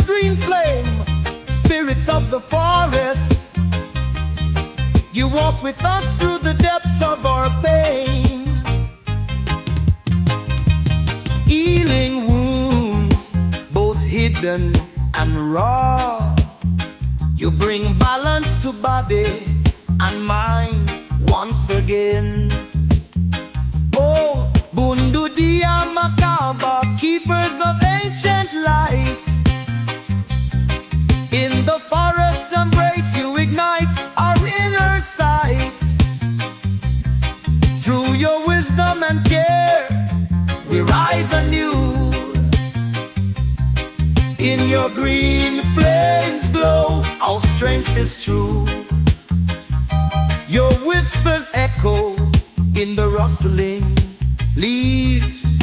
green flame, spirits of the forest. You walk with us through the depths of our pain, healing wounds, both hidden and raw. You bring balance to body and mind once again. Oh, Bundu dia Makaba, keepers of ancient light. In the forest's embrace you ignite our inner sight. Through your wisdom and care we rise anew. In your green flames glow, our strength is true. Your whispers echo in the rustling leaves,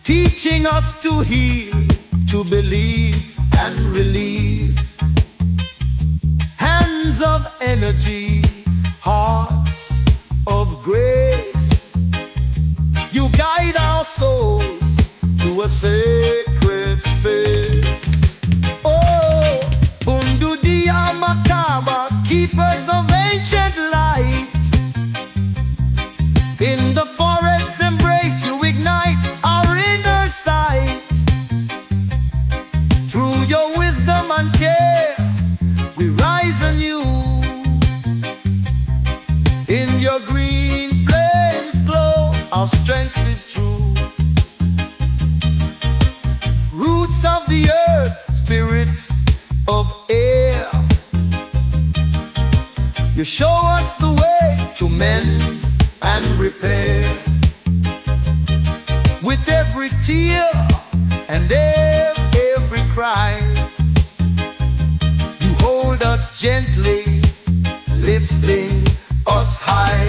teaching us to heal, to believe and relieve. Hands of energy, hearts of grace, you guide our souls to a sacred space. Oh, Bundu dia Makaba, keepers of ancient light. In the forest's embrace you ignite our inner sight. Through your wisdom and care we rise anew. In your green flames glow, our strength is true. Roots of the earth, spirits of air, you show us the way to mend and repair. With every tear and every cry, you hold us gently, lifting us high.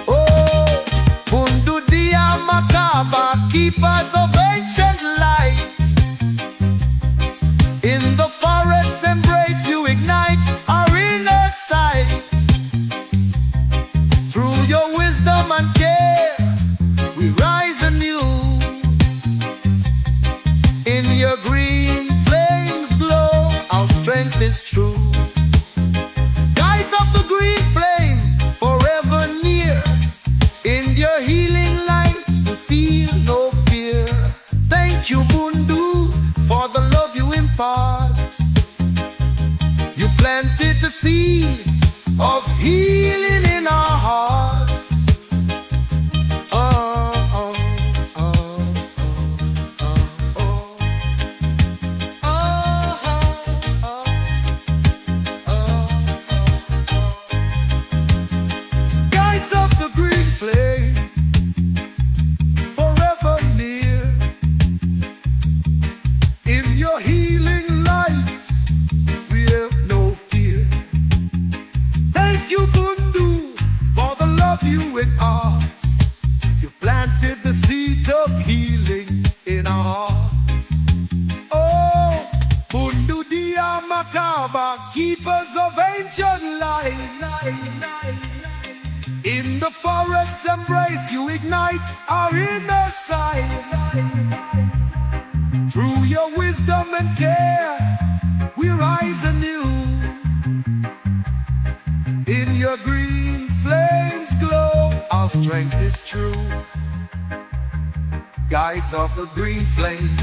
Oh, Bundu dia Makaba, keepers of ancient light. In the forest's embrace you ignite our inner sight. Through your wisdom and care we rise anew. In your green flames glow, our strength is true. Guides of the green flame, forever near. In your healing light we feel no fear. Thank you, Bundu, for the love you impart. You planted the seeds of healing in our hearts. Guides of the green flame, forever near. In your healing light we have no fear. Thank you, Bundu, for the love you impart. You planted the seeds of healing in our hearts. Oh, Bundu dia Makaba, keepers of ancient light. In the forest's embrace you ignite our inner sight. Through your wisdom and care we rise anew. In your green flames glow, our strength is true. Guides of the green flame.